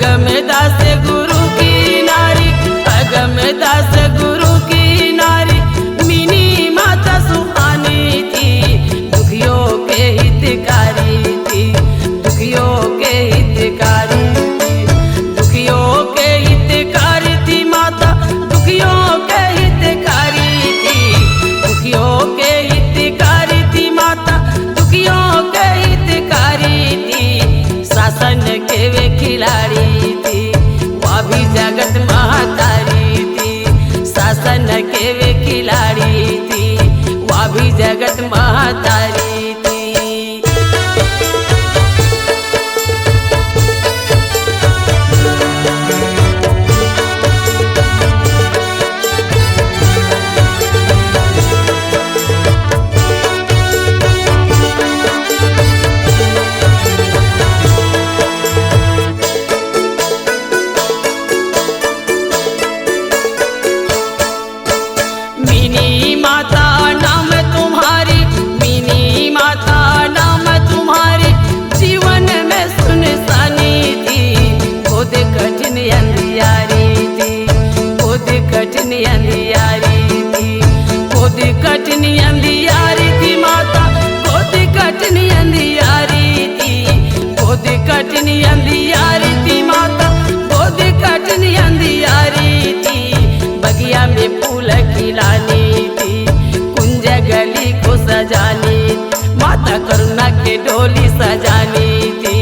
अगम दास गुरु की नारी, अगम दास गुरु की नारी, मिनी माता सुहानी थी, दुखियों के हितकारी थी, दुखियों के हितकारी थी, दुखियों के हितकारी थी माता, दुखियों के हितकारी थी, दुखियों के हितकारी थी माता, दुखियों के हितकारी थी, शासन के वे खिलाड़ी थी, वह भी जगत महतारी थी, शासन के वे खिलाड़ी थी, वह भी जगत महतारी थी। मिनी माता नाम तुम्हारी, मिनी माता नाम तुम्हारी, जीवन में सुनसानी थी, खुद कठिन अंधियारी थी, खुद कठिन अंधियारी थी, खुद कठिन अंधियारी थी माता, खुद कठिन अंधियारी थी, खुद कठिन अंधियारी थी माता, खुद कठिन अंधियारी थी, बगिया में फूल खिलानी थी, कुंज गली को सजानी, माता करुणा के डोली सजानी थी,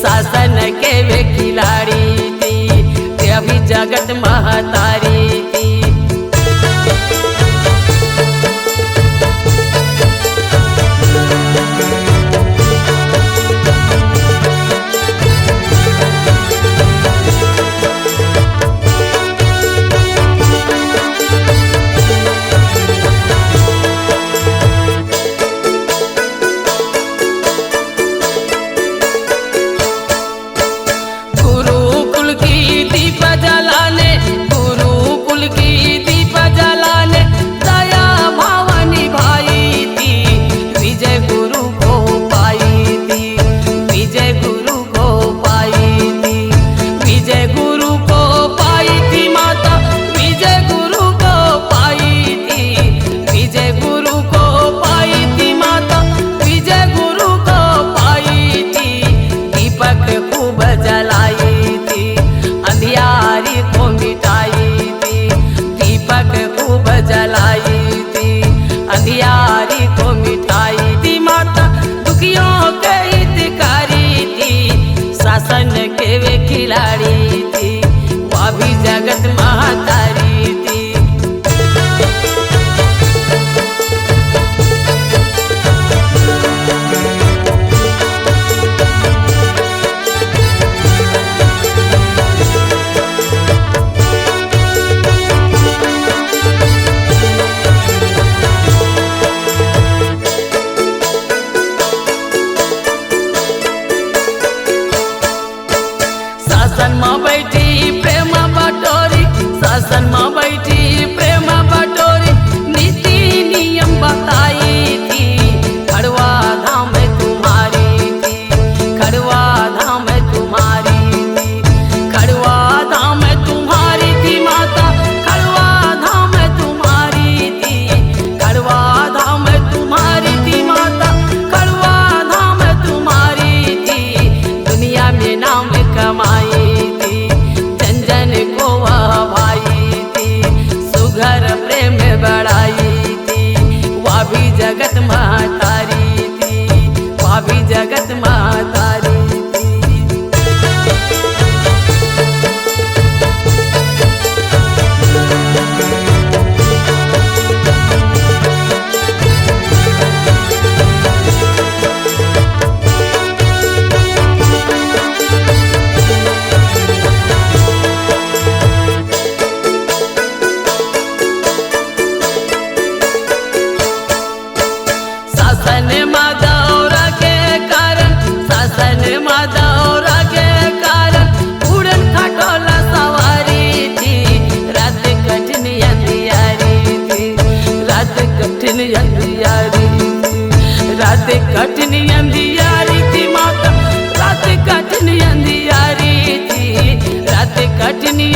शासन के वे खिलाड़ी थी, ते अभी जगत महतारी थी। गुरुकुल की दीप जलाने, गुरुकुल की दीप जलाने, दया भावनी भाई थी, विजय गुरु को पाई थी, विजय गुरु को पाई थी, विजय गुरु को पाई थी माता, विजय गुरु को पाई थी, विजय गुरु को पाई थी माता, विजय गुरु को पाई थी, दीपक खूब जलाई थी, अंधियारी को मिटाई थी, दीपक खूब जलाई थी, अंधियारी को मिटाई थी माता, दुखियों के हितकारी थी, शासन के वे खिलाड़ी थी, वह भी जगत महतारी थी। शासन में बैठी प्रेम बटोरी, शासन में बैठी प्रेम बटोरी, नीति नियम बताई थी, खड़वा धाम तुम्हारी थी, खड़वा धाम तुम्हारी थी, खड़वा धाम तुम्हारी थी माता, खड़वा धाम तुम्हारी थी, खड़वा धाम तुम्हारी थी माता, खड़वा धाम तुम्हारी थी, दुनिया में नाम कमाई थी, जन जन को वह भाई थी, सुघर प्रेम बढ़ाई थी, वह भी जगत महतारी थी, वह भी जगत महतारी थी।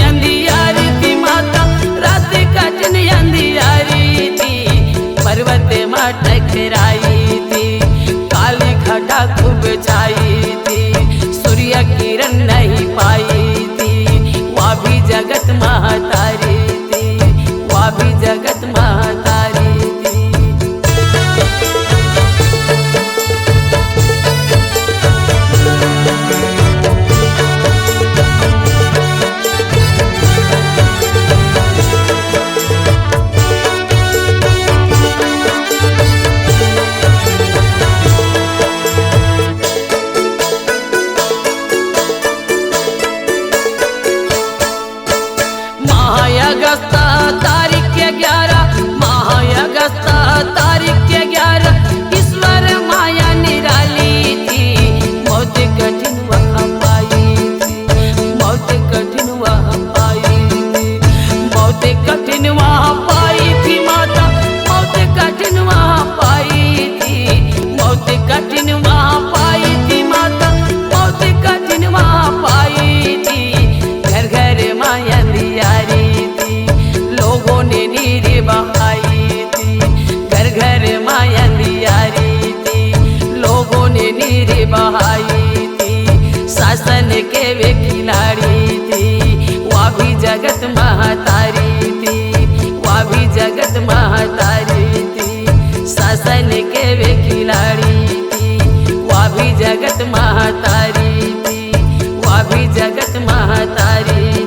अंधियारी थी माता, रात कठिन अंधियारी थी, पर्वत माँ टकराई थी, काली घटा खूब छाई थी, सूर्य किरण नहीं पाई थी, वह भी जगत महतारी थी, वह भी जगत महतारी थी। अगस्ता तारीख के 11, अगस्ता तारीख के 11, ईश्वर माया निराली थी, मौत कठिन वह पाई थी, मौत कठिन वह पाई थी, मौत कठिन वह पाई थी माता, मौत कठिन वह पाई थी, मौत कठिन वह पाई थी माता, मौत कठिन वह पाई थी, घर घर माया अंधियारी, लोगों ने नीर बहाई थी, घर घर माया अंधियारी थी, लोगों ने नीर बहाई थी, शासन के वे खिलाड़ी थी, वह भी जगत महतारी थी, वह भी जगत महतारी थी, शासन के वे खिलाड़ी थी, वह भी जगत महतारी थी, वह भी जगत महतारी।